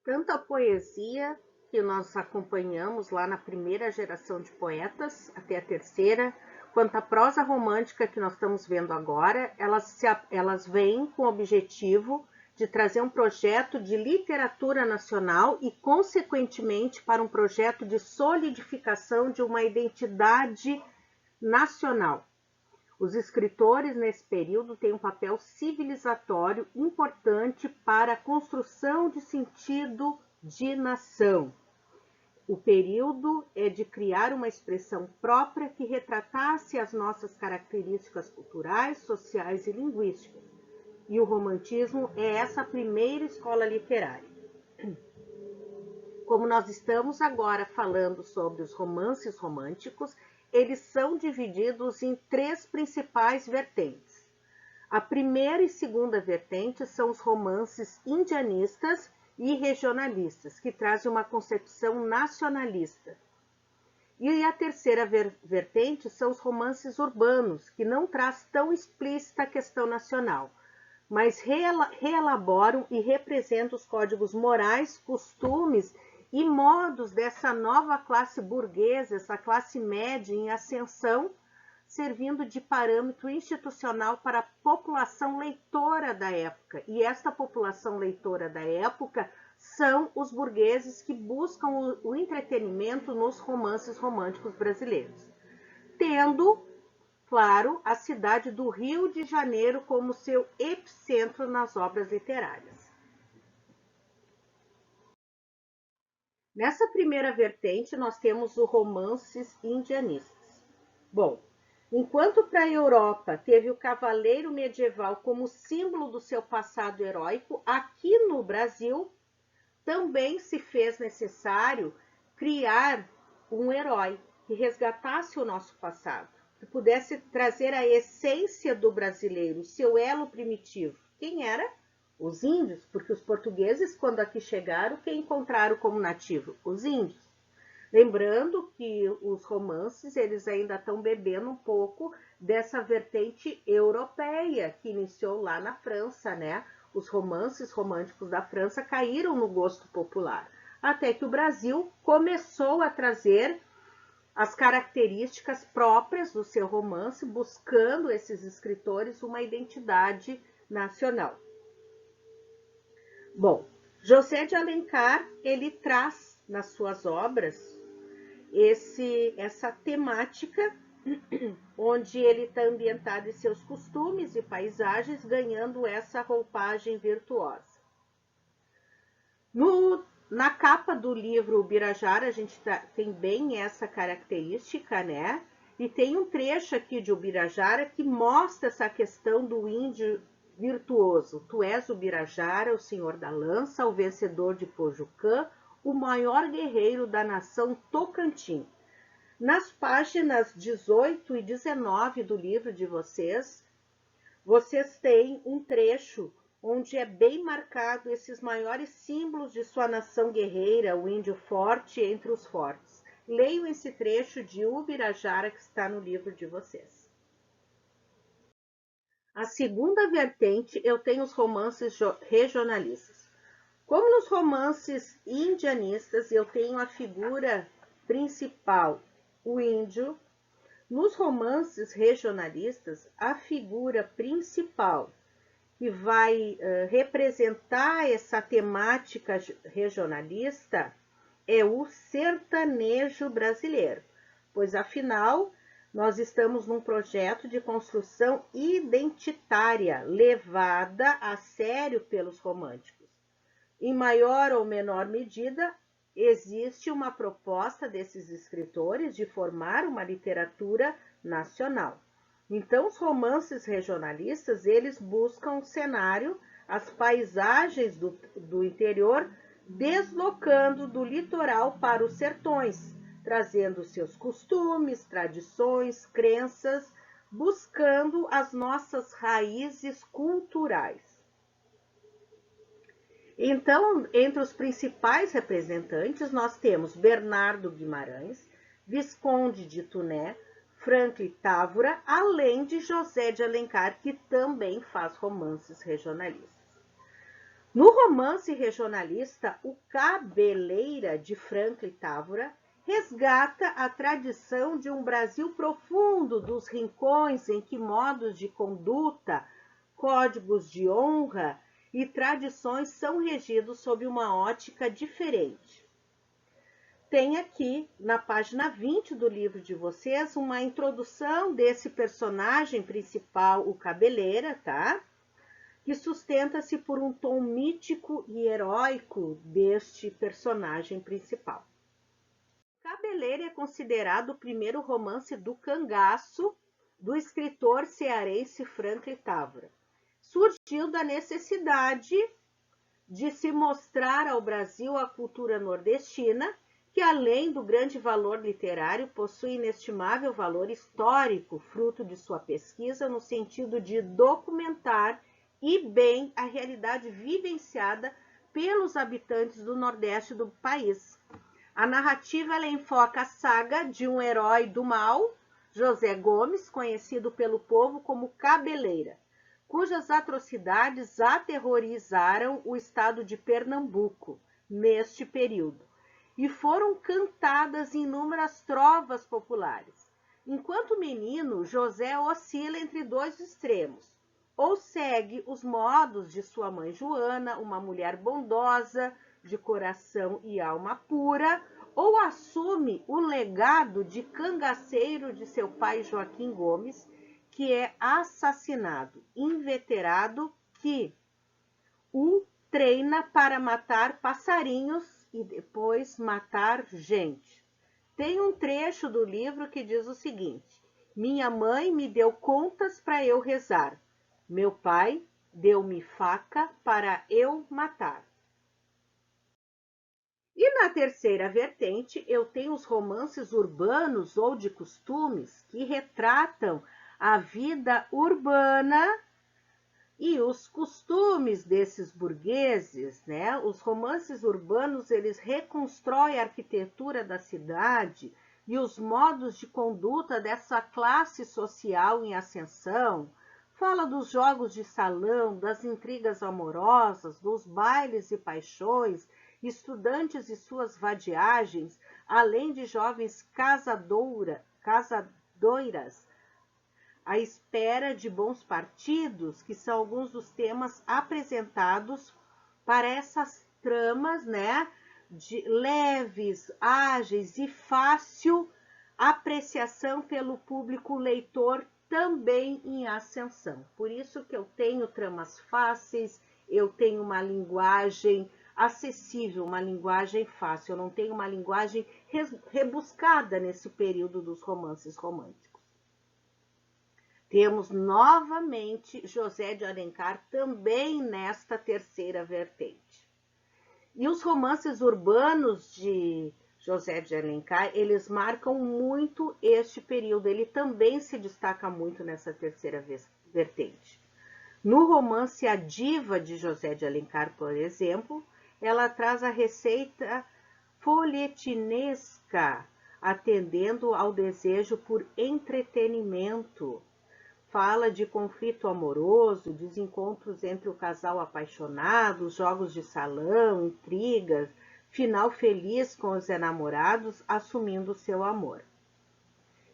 Tanto a poesia, que nós acompanhamos lá na primeira geração de poetas, até a terceira, quanto a prosa romântica que nós estamos vendo agora, elas vêm com o objetivo de trazer um projeto de literatura nacional e, consequentemente, para um projeto de solidificação de uma identidade nacional. Os escritores, nesse período, têm um papel civilizatório importante para a construção de sentido de nação. O período é de criar uma expressão própria que retratasse as nossas características culturais, sociais e linguísticas. E o romantismo é essa primeira escola literária. Como nós estamos agora falando sobre os romances românticos, eles são divididos em três principais vertentes. A primeira e segunda vertente são os romances indianistas e regionalistas, que trazem uma concepção nacionalista. E a terceira vertente são os romances urbanos, que não traz tão explícita a questão nacional, mas reelaboram e representam os códigos morais, costumes e modos dessa nova classe burguesa, essa classe média em ascensão, servindo de parâmetro institucional para a população leitora da época. E esta população leitora da época são os burgueses que buscam o entretenimento nos romances românticos brasileiros, tendo, claro, a cidade do Rio de Janeiro como seu epicentro nas obras literárias. Nessa primeira vertente, nós temos os romances indianistas. Bom, enquanto para a Europa teve o cavaleiro medieval como símbolo do seu passado heróico, aqui no Brasil também se fez necessário criar um herói que resgatasse o nosso passado, que pudesse trazer a essência do brasileiro, o seu elo primitivo. Quem era? Os índios, porque os portugueses, quando aqui chegaram, quem encontraram como nativo? Os índios. Lembrando que os romances, eles ainda estão bebendo um pouco dessa vertente europeia que iniciou lá na França, né? Os romances românticos da França caíram no gosto popular, até que o Brasil começou a trazer as características próprias do seu romance, buscando esses escritores uma identidade nacional. Bom, José de Alencar, ele traz nas suas obras essa temática onde ele está ambientado em seus costumes e paisagens, ganhando essa roupagem virtuosa. Na capa do livro Ubirajara, a gente tem bem essa característica, né? E tem um trecho aqui de Ubirajara que mostra essa questão do índio virtuoso. Tu és Ubirajara, o senhor da lança, o vencedor de Pojucã, o maior guerreiro da nação Tocantins. Nas páginas 18 e 19 do livro de vocês têm um trecho onde é bem marcado esses maiores símbolos de sua nação guerreira, o índio forte entre os fortes. Leiam esse trecho de Ubirajara que está no livro de vocês. A segunda vertente, eu tenho os romances regionalistas. Como nos romances indianistas, eu tenho a figura principal, o índio. Nos romances regionalistas, a figura principal que vai representar essa temática regionalista é o sertanejo brasileiro, pois afinal nós estamos num projeto de construção identitária levada a sério pelos românticos. Em maior ou menor medida, existe uma proposta desses escritores de formar uma literatura nacional. Então, os romances regionalistas, eles buscam um cenário, as paisagens do interior, deslocando do litoral para os sertões, trazendo seus costumes, tradições, crenças, buscando as nossas raízes culturais. Então, entre os principais representantes, nós temos Bernardo Guimarães, Visconde de Tuné, Franklin Távora, além de José de Alencar, que também faz romances regionalistas. No romance regionalista, o Cabeleira, de Franklin Távora, resgata a tradição de um Brasil profundo, dos rincões em que modos de conduta, códigos de honra e tradições são regidos sob uma ótica diferente. Tem aqui, na página 20 do livro de vocês, uma introdução desse personagem principal, o Cabeleira, tá? Que sustenta-se por um tom mítico e heróico deste personagem principal. Cabeleira é considerado o primeiro romance do cangaço do escritor cearense Franklin Távora. Surgiu da necessidade de se mostrar ao Brasil a cultura nordestina, que além do grande valor literário, possui inestimável valor histórico, fruto de sua pesquisa no sentido de documentar e bem a realidade vivenciada pelos habitantes do Nordeste do país. A narrativa ela enfoca a saga de um herói do mal, José Gomes, conhecido pelo povo como Cabeleira, cujas atrocidades aterrorizaram o estado de Pernambuco neste período, e foram cantadas inúmeras trovas populares. Enquanto menino, José oscila entre dois extremos. Ou segue os modos de sua mãe Joana, uma mulher bondosa, de coração e alma pura, ou assume o legado de cangaceiro de seu pai Joaquim Gomes, que é assassinado, inveterado, que o treina para matar passarinhos e depois matar gente. Tem um trecho do livro que diz o seguinte: minha mãe me deu contas para eu rezar. Meu pai deu-me faca para eu matar. E na terceira vertente, eu tenho os romances urbanos ou de costumes que retratam a vida urbana e os costumes desses burgueses, né? Os romances urbanos, eles reconstroem a arquitetura da cidade e os modos de conduta dessa classe social em ascensão. Fala dos jogos de salão, das intrigas amorosas, dos bailes e paixões, estudantes e suas vadiagens, além de jovens casadoiras, à espera de bons partidos, que são alguns dos temas apresentados para essas tramas, né, de leves, ágeis e fácil apreciação pelo público leitor também em ascensão. Por isso que eu tenho tramas fáceis, eu tenho uma linguagem acessível, uma linguagem fácil, eu não tenho uma linguagem rebuscada nesse período dos romances românticos. Temos novamente José de Alencar também nesta terceira vertente. E os romances urbanos de José de Alencar, eles marcam muito este período, ele também se destaca muito nessa terceira vertente. No romance A Diva de José de Alencar, por exemplo, ela traz a receita folhetinesca, atendendo ao desejo por entretenimento. Fala de conflito amoroso, desencontros entre o casal apaixonado, jogos de salão, intrigas, final feliz com os enamorados assumindo seu amor.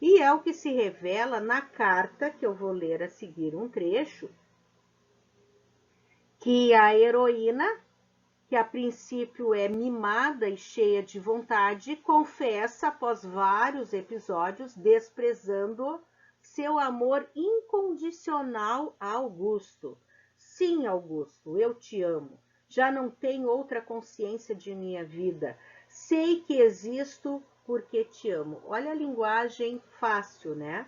E é o que se revela na carta, que eu vou ler a seguir um trecho, que a heroína, que a princípio é mimada e cheia de vontade, confessa após vários episódios, desprezando seu amor incondicional a Augusto. Sim, Augusto, eu te amo. Já não tenho outra consciência de minha vida. Sei que existo porque te amo. Olha a linguagem fácil, né?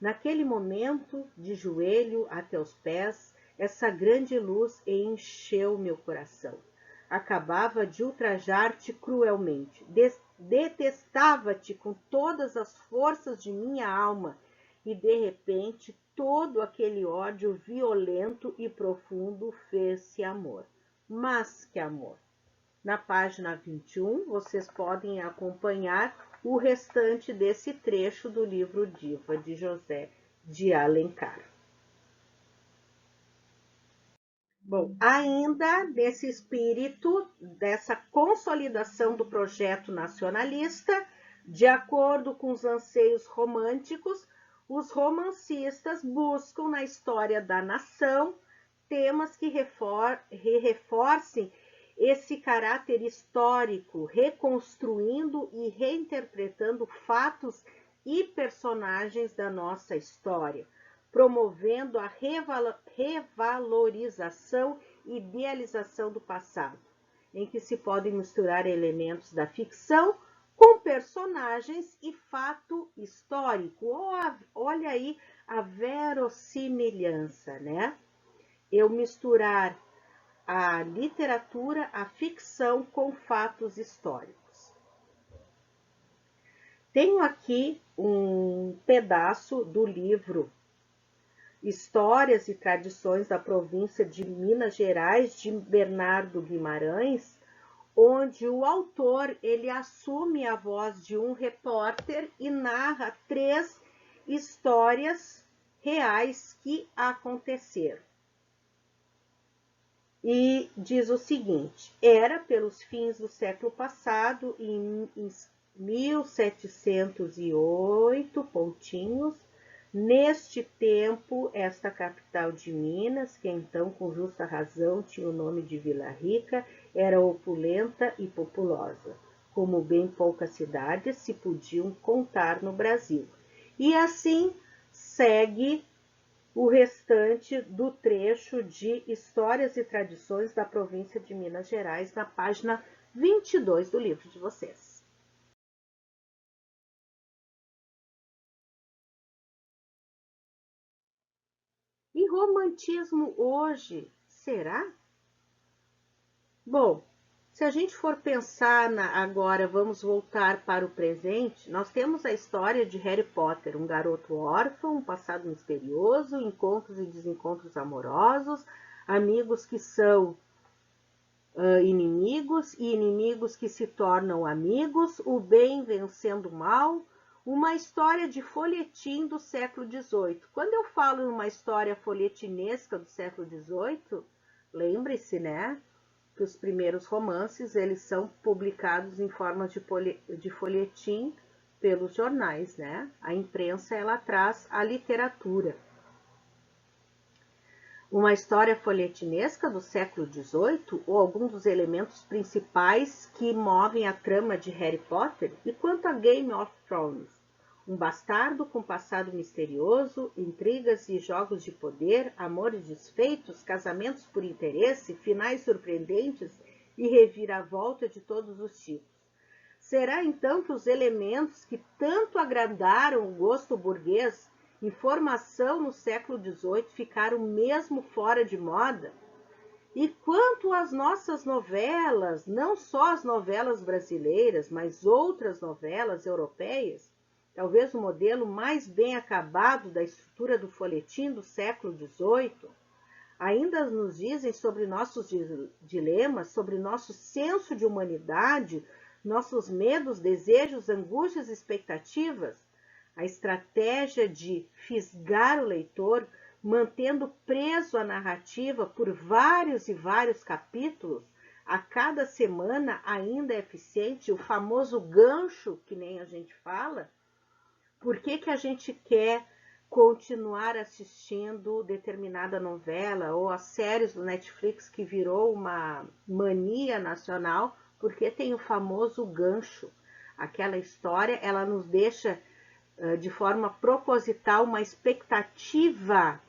Naquele momento, de joelho até os pés, essa grande luz encheu meu coração. Acabava de ultrajar-te cruelmente. Detestava-te com todas as forças de minha alma. E, de repente, todo aquele ódio violento e profundo fez-se amor. Mas que amor! Na página 21, vocês podem acompanhar o restante desse trecho do livro Diva, de José de Alencar. Bom, ainda nesse espírito dessa consolidação do projeto nacionalista, de acordo com os anseios românticos, os romancistas buscam na história da nação temas que reforcem esse caráter histórico, reconstruindo e reinterpretando fatos e personagens da nossa história, promovendo a revalorização e idealização do passado, em que se podem misturar elementos da ficção com personagens e fato histórico. Olha aí a verossimilhança, né? Eu misturar a literatura, a ficção com fatos históricos. Tenho aqui um pedaço do livro Histórias e Tradições da Província de Minas Gerais, de Bernardo Guimarães, onde o autor ele assume a voz de um repórter e narra 3 histórias reais que aconteceram. E diz o seguinte: era pelos fins do século passado, em 1708, pontinhos, neste tempo, esta capital de Minas, que então com justa razão tinha o nome de Vila Rica, era opulenta e populosa, como bem poucas cidades se podiam contar no Brasil. E assim segue o restante do trecho de Histórias e Tradições da Província de Minas Gerais, na página 22 do livro de vocês. E romantismo hoje, será? Bom, se a gente for pensar agora, vamos voltar para o presente, nós temos a história de Harry Potter, um garoto órfão, um passado misterioso, encontros e desencontros amorosos, amigos que são inimigos e inimigos que se tornam amigos, o bem vencendo o mal, uma história de folhetim do século XVIII. Quando eu falo em uma história folhetinesca do século XVIII, lembre-se, né, que os primeiros romances eles são publicados em forma de folhetim pelos jornais, né? A imprensa ela traz a literatura. Uma história folhetinesca do século XVIII ou algum dos elementos principais que movem a trama de Harry Potter? E quanto a Game of Thrones? Um bastardo com passado misterioso, intrigas e jogos de poder, amores desfeitos, casamentos por interesse, finais surpreendentes e reviravolta de todos os tipos. Será então que os elementos que tanto agradaram o gosto burguês em formação no século XVIII ficaram mesmo fora de moda? E quanto às nossas novelas, não só as novelas brasileiras, mas outras novelas europeias, talvez o modelo mais bem acabado da estrutura do folhetim do século XVIII, ainda nos dizem sobre nossos dilemas, sobre nosso senso de humanidade, nossos medos, desejos, angústias e expectativas. A estratégia de fisgar o leitor, mantendo preso a narrativa por vários e vários capítulos, a cada semana ainda é eficiente, o famoso gancho, que nem a gente fala. Por que a gente quer continuar assistindo determinada novela ou as séries do Netflix que virou uma mania nacional? Porque tem o famoso gancho. Aquela história, ela nos deixa de forma proposital uma expectativa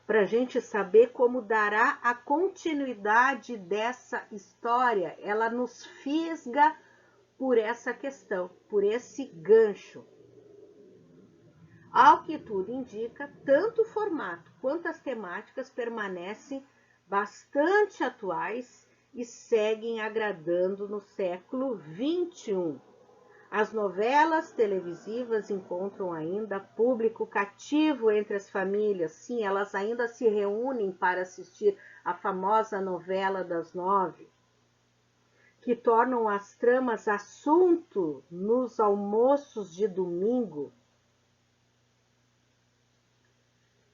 para a gente saber como dará a continuidade dessa história. Ela nos fisga por essa questão, por esse gancho. Ao que tudo indica, tanto o formato quanto as temáticas permanecem bastante atuais e seguem agradando no século XXI. As novelas televisivas encontram ainda público cativo entre as famílias. Sim, elas ainda se reúnem para assistir a famosa novela das 9, que tornam as tramas assunto nos almoços de domingo.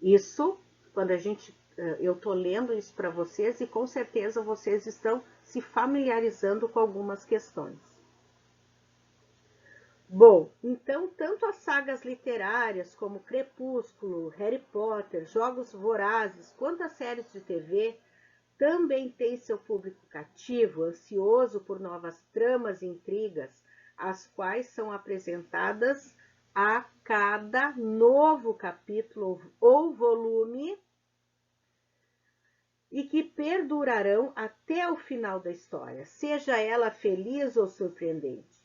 Isso, quando a gente eu estou lendo isso para vocês e com certeza vocês estão se familiarizando com algumas questões. Bom, então tanto as sagas literárias como Crepúsculo, Harry Potter, Jogos Vorazes, quanto as séries de TV também têm seu público cativo, ansioso por novas tramas e intrigas, as quais são apresentadas a cada novo capítulo ou volume e que perdurarão até o final da história, seja ela feliz ou surpreendente.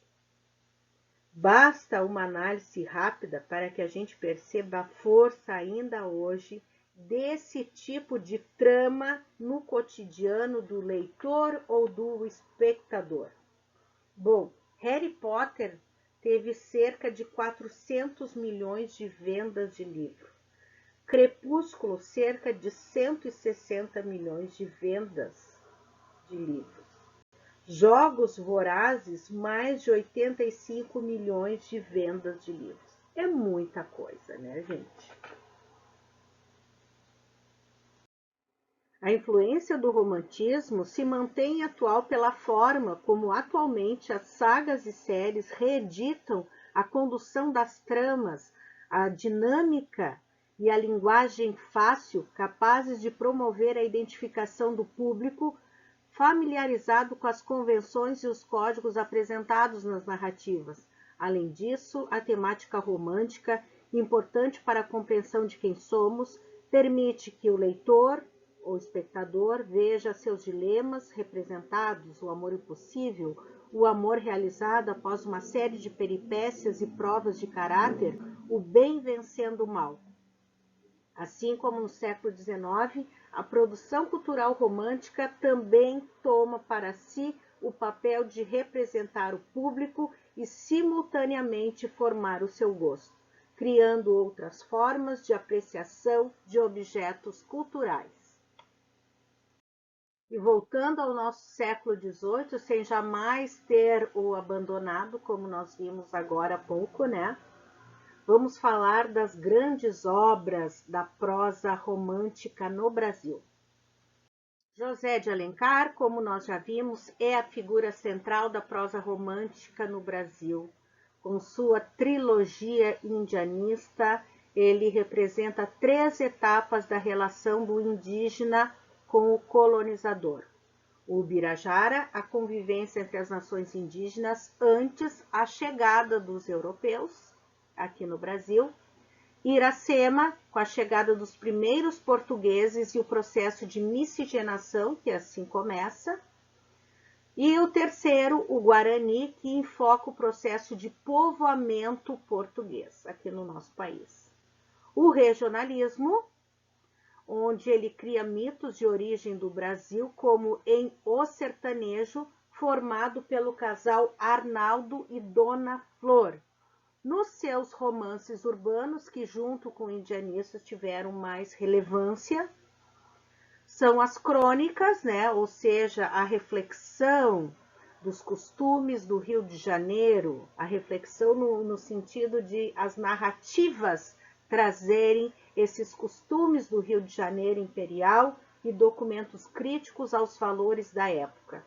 Basta uma análise rápida para que a gente perceba a força ainda hoje desse tipo de trama no cotidiano do leitor ou do espectador. Bom, Harry Potter teve cerca de 400 milhões de vendas de livro. Crepúsculo, cerca de 160 milhões de vendas de livros. Jogos Vorazes, mais de 85 milhões de vendas de livros. É muita coisa, né, gente? A influência do romantismo se mantém atual pela forma como atualmente as sagas e séries reeditam a condução das tramas, a dinâmica e a linguagem fácil, capazes de promover a identificação do público familiarizado com as convenções e os códigos apresentados nas narrativas. Além disso, a temática romântica, importante para a compreensão de quem somos, permite que o leitor ou espectador veja seus dilemas representados, o amor impossível, o amor realizado após uma série de peripécias e provas de caráter, o bem vencendo o mal. Assim como no século XIX, a produção cultural romântica também toma para si o papel de representar o público e simultaneamente formar o seu gosto, criando outras formas de apreciação de objetos culturais. E voltando ao nosso século XVIII, sem jamais ter o abandonado, como nós vimos agora há pouco, né? Vamos falar das grandes obras da prosa romântica no Brasil. José de Alencar, como nós já vimos, é a figura central da prosa romântica no Brasil. Com sua trilogia indianista, ele representa 3 etapas da relação do indígena com o colonizador. O Ubirajara, a convivência entre as nações indígenas antes a chegada dos europeus, aqui no Brasil. Iracema, com a chegada dos primeiros portugueses e o processo de miscigenação, que assim começa. E o terceiro, o Guarani, que enfoca o processo de povoamento português aqui no nosso país. O regionalismo, onde ele cria mitos de origem do Brasil, como em O Sertanejo, formado pelo casal Arnaldo e Dona Flor, nos seus romances urbanos, que junto com indianistas tiveram mais relevância, são as crônicas, né? Ou seja, a reflexão dos costumes do Rio de Janeiro, a reflexão no sentido de as narrativas trazerem esses costumes do Rio de Janeiro imperial e documentos críticos aos valores da época.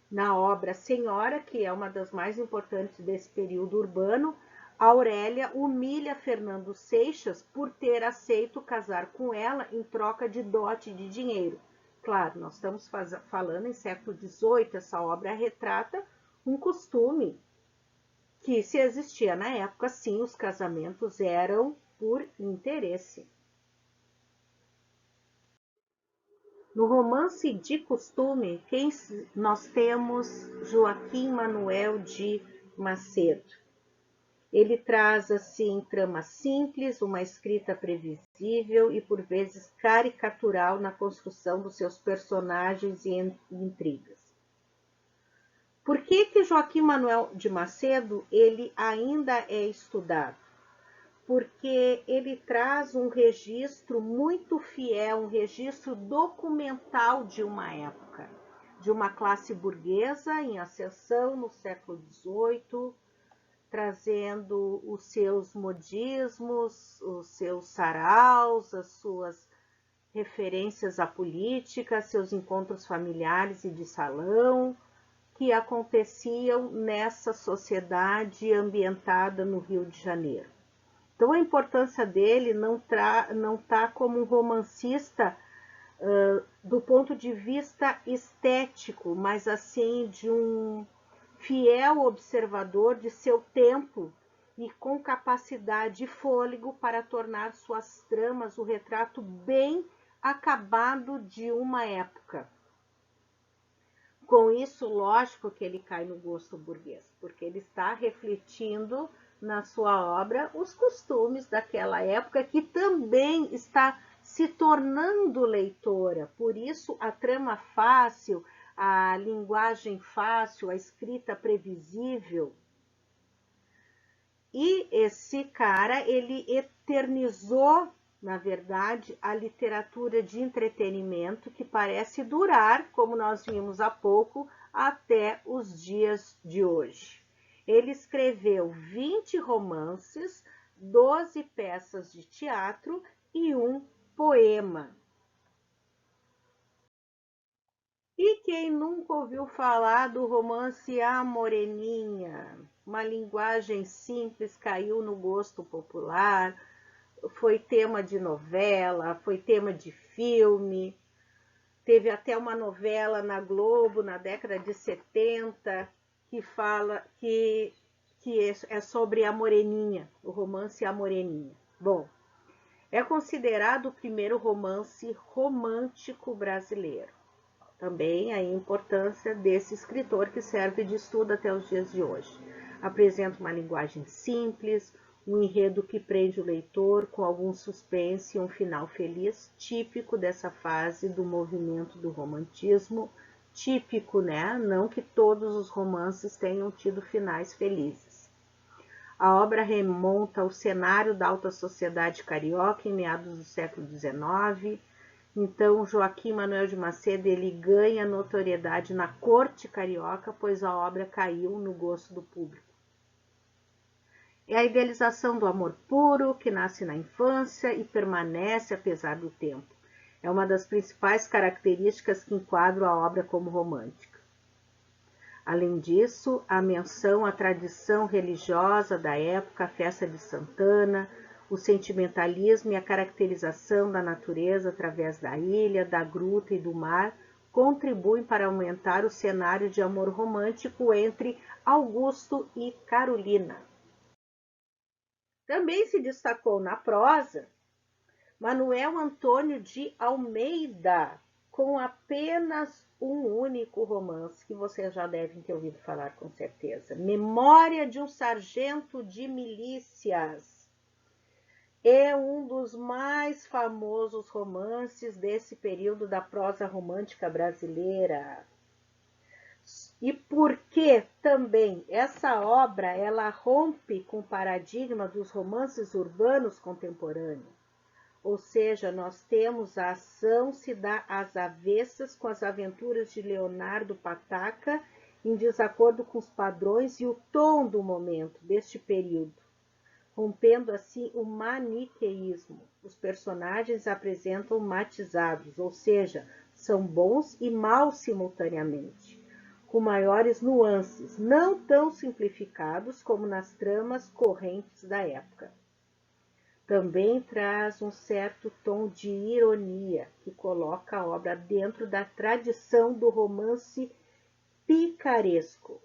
Na obra Senhora, que é uma das mais importantes desse período urbano, Aurélia humilha Fernando Seixas por ter aceito casar com ela em troca de dote de dinheiro. Claro, nós estamos falando em século XVIII, essa obra retrata um costume que, se existia na época, sim, os casamentos eram por interesse. No romance de costume, nós temos Joaquim Manuel de Macedo. Ele traz, assim, trama simples, uma escrita previsível e, por vezes, caricatural na construção dos seus personagens e intrigas. Por que Joaquim Manuel de Macedo ele ainda é estudado? Porque ele traz um registro muito fiel, um registro documental de uma época, de uma classe burguesa em ascensão no século XVIII, trazendo os seus modismos, os seus saraus, as suas referências à política, seus encontros familiares e de salão, que aconteciam nessa sociedade ambientada no Rio de Janeiro. Então, a importância dele não está como um romancista do ponto de vista estético, mas assim de um fiel observador de seu tempo e com capacidade e fôlego para tornar suas tramas o retrato bem acabado de uma época. Com isso, lógico que ele cai no gosto burguês, porque ele está refletindo na sua obra os costumes daquela época, que também está se tornando leitora. Por isso, a trama fácil, a linguagem fácil, a escrita previsível. E esse cara, ele eternizou, na verdade, a literatura de entretenimento que parece durar, como nós vimos há pouco, até os dias de hoje. Ele escreveu 20 romances, 12 peças de teatro e um poema. E quem nunca ouviu falar do romance A Moreninha? Uma linguagem simples, caiu no gosto popular, foi tema de novela, foi tema de filme, teve até uma novela na Globo na década de 70 que fala que é sobre a Moreninha, o romance A Moreninha. Bom, é considerado o primeiro romance romântico brasileiro. Também a importância desse escritor que serve de estudo até os dias de hoje. Apresenta uma linguagem simples, um enredo que prende o leitor com algum suspense e um final feliz, típico dessa fase do movimento do romantismo, típico, né? Não que todos os romances tenham tido finais felizes. A obra remonta ao cenário da alta sociedade carioca em meados do século XIX. Então, Joaquim Manoel de Macedo ele ganha notoriedade na corte carioca, pois a obra caiu no gosto do público. É a idealização do amor puro, que nasce na infância e permanece apesar do tempo. É uma das principais características que enquadram a obra como romântica. Além disso, a menção à tradição religiosa da época, a festa de Santana, o sentimentalismo e a caracterização da natureza através da ilha, da gruta e do mar contribuem para aumentar o cenário de amor romântico entre Augusto e Carolina. Também se destacou na prosa Manuel Antônio de Almeida, com apenas um único romance, que vocês já devem ter ouvido falar com certeza. Memória de um Sargento de Milícias. É um dos mais famosos romances desse período da prosa romântica brasileira. E porque também essa obra ela rompe com o paradigma dos romances urbanos contemporâneos. Ou seja, nós temos a ação se dá às avessas com as aventuras de Leonardo Pataca, em desacordo com os padrões e o tom do momento deste período, rompendo assim o maniqueísmo. Os personagens apresentam matizados, ou seja, são bons e maus simultaneamente, com maiores nuances, não tão simplificados como nas tramas correntes da época. Também traz um certo tom de ironia, que coloca a obra dentro da tradição do romance picaresco.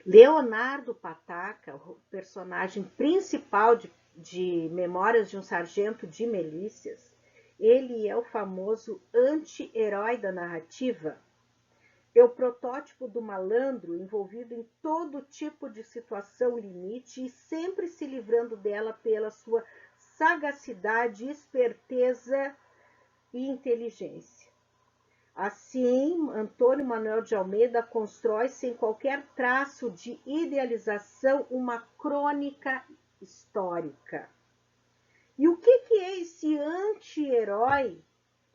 Leonardo Pataca, o personagem principal de Memórias de um Sargento de Milícias, ele é o famoso anti-herói da narrativa. É o protótipo do malandro envolvido em todo tipo de situação limite e sempre se livrando dela pela sua sagacidade, esperteza e inteligência. Assim, Antônio Manuel de Almeida constrói, sem qualquer traço de idealização, uma crônica histórica. E o que é esse anti-herói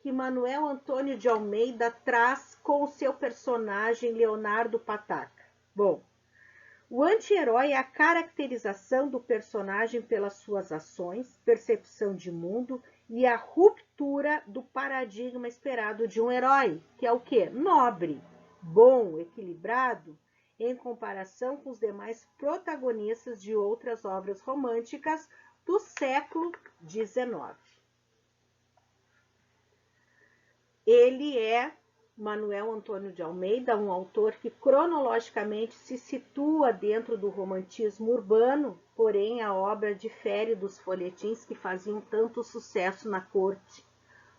que Manuel Antônio de Almeida traz com o seu personagem Leonardo Pataca? Bom, o anti-herói é a caracterização do personagem pelas suas ações, percepção de mundo e a ruptura do paradigma esperado de um herói, que é o quê? Nobre, bom, equilibrado, em comparação com os demais protagonistas de outras obras românticas do século XIX. Ele é Manuel Antônio de Almeida, um autor que cronologicamente se situa dentro do romantismo urbano, porém a obra difere dos folhetins que faziam tanto sucesso na corte,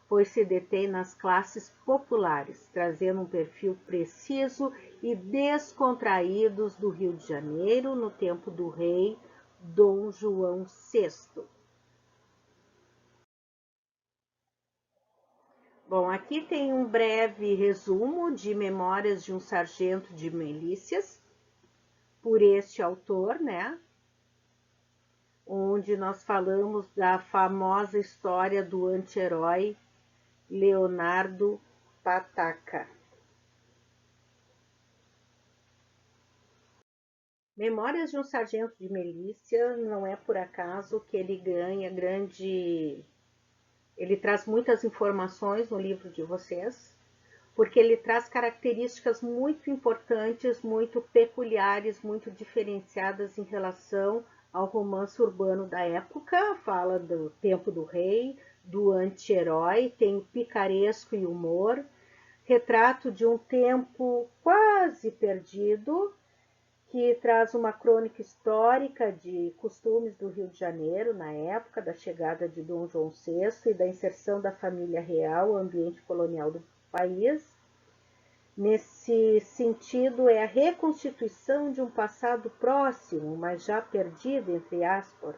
pois se detém nas classes populares, trazendo um perfil preciso e descontraído do Rio de Janeiro no tempo do rei Dom João VI. Bom, aqui tem um breve resumo de Memórias de um Sargento de Milícias, por este autor, né? Onde nós falamos da famosa história do anti-herói Leonardo Pataca. Memórias de um Sargento de Milícia, não é por acaso que ele ganha grande... Ele traz muitas informações no livro de vocês, porque ele traz características muito importantes, muito peculiares, muito diferenciadas em relação ao romance urbano da época. Fala do tempo do rei, do anti-herói, tem o picaresco e humor, retrato de um tempo quase perdido, que traz uma crônica histórica de costumes do Rio de Janeiro na época da chegada de Dom João VI e da inserção da família real ao ambiente colonial do país. Nesse sentido, é a reconstituição de um passado próximo, mas já perdido, entre aspas,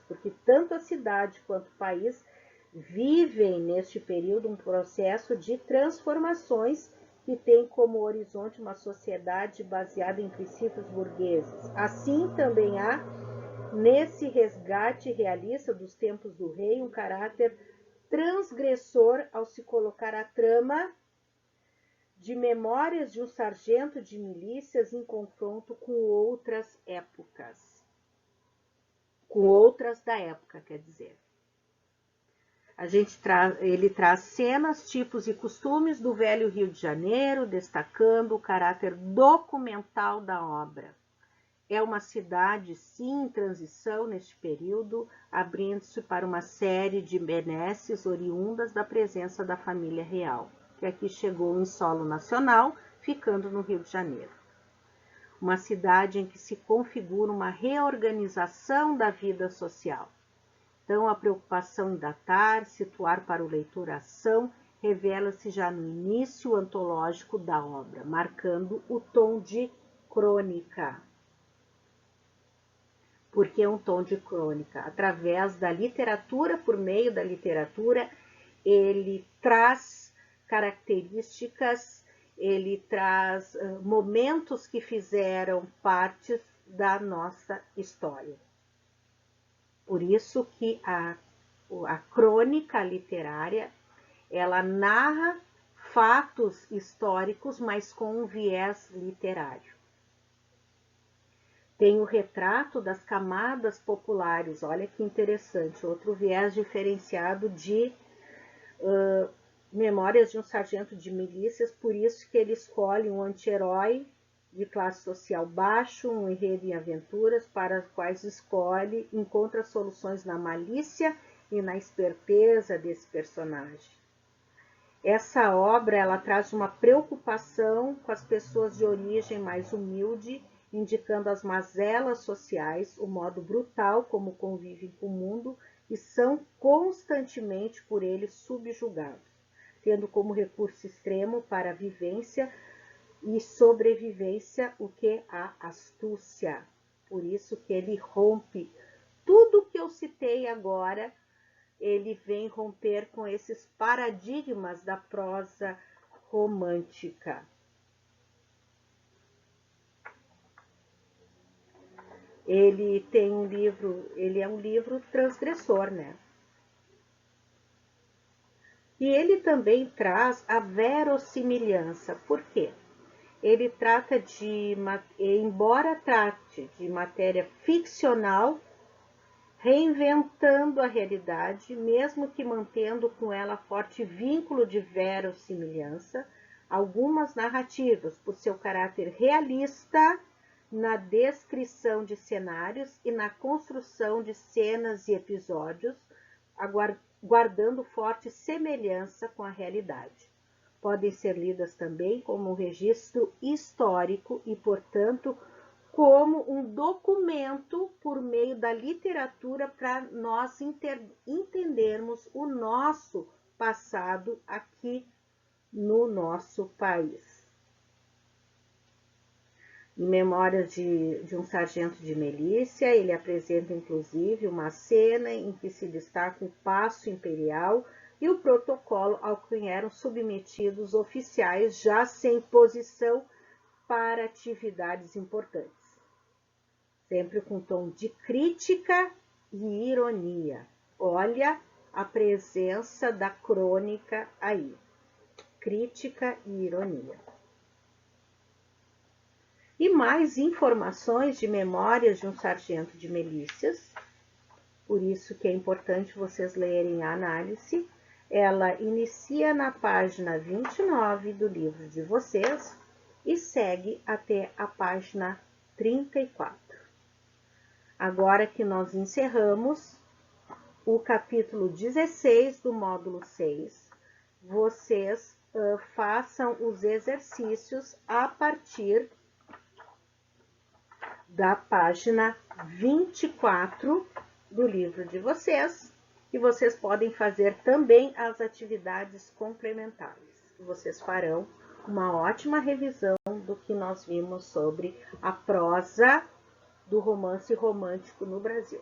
porque tanto a cidade quanto o país vivem neste período um processo de transformações que tem como horizonte uma sociedade baseada em princípios burgueses. Assim, também há, nesse resgate realista dos tempos do rei, um caráter transgressor ao se colocar a trama de Memórias de um Sargento de Milícias em confronto com outras épocas. Com outras da época, quer dizer. Ele traz cenas, tipos e costumes do velho Rio de Janeiro, destacando o caráter documental da obra. É uma cidade, sim, em transição neste período, abrindo-se para uma série de benesses oriundas da presença da família real, que aqui chegou em solo nacional, ficando no Rio de Janeiro. Uma cidade em que se configura uma reorganização da vida social. Então, a preocupação em datar, situar para o leitor a ação, revela-se já no início antológico da obra, marcando o tom de crônica. Por que um tom de crônica? Através da literatura, por meio da literatura, ele traz características, ele traz momentos que fizeram parte da nossa história. Por isso que a crônica literária, ela narra fatos históricos, mas com um viés literário. Tem o retrato das camadas populares, olha que interessante, outro viés diferenciado de Memórias de um Sargento de Milícias, por isso que ele escolhe um anti-herói de classe social baixo, um enredo em aventuras, para as quais encontra soluções na malícia e na esperteza desse personagem. Essa obra, ela traz uma preocupação com as pessoas de origem mais humilde, indicando as mazelas sociais, o modo brutal como convivem com o mundo e são constantemente por eles subjugados, tendo como recurso extremo para a vivência e sobrevivência o que? A astúcia. Por isso que ele rompe tudo que eu citei agora, ele vem romper com esses paradigmas da prosa romântica. Ele tem um livro, ele é um livro transgressor, né? E ele também traz a verossimilhança. Por quê? Ele trata embora trate de matéria ficcional, reinventando a realidade, mesmo que mantendo com ela forte vínculo de verossimilhança. Algumas narrativas, por seu caráter realista na descrição de cenários e na construção de cenas e episódios, guardando forte semelhança com a realidade. Podem ser lidas também como um registro histórico e, portanto, como um documento por meio da literatura para nós entendermos o nosso passado aqui no nosso país. Em Memórias de um Sargento de Milícia, ele apresenta inclusive uma cena em que se destaca o paço imperial e o protocolo ao que eram submetidos oficiais já sem posição para atividades importantes. Sempre com tom de crítica e ironia. Olha a presença da crônica aí. Crítica e ironia. E mais informações de Memórias de um Sargento de Milícias. Por isso que é importante vocês lerem a análise. Ela inicia na página 29 do livro de vocês e segue até a página 34. Agora que nós encerramos o capítulo 16 do módulo 6, vocês façam os exercícios a partir da página 24 do livro de vocês, e vocês podem fazer também as atividades complementares. Vocês farão uma ótima revisão do que nós vimos sobre a prosa do romance romântico no Brasil.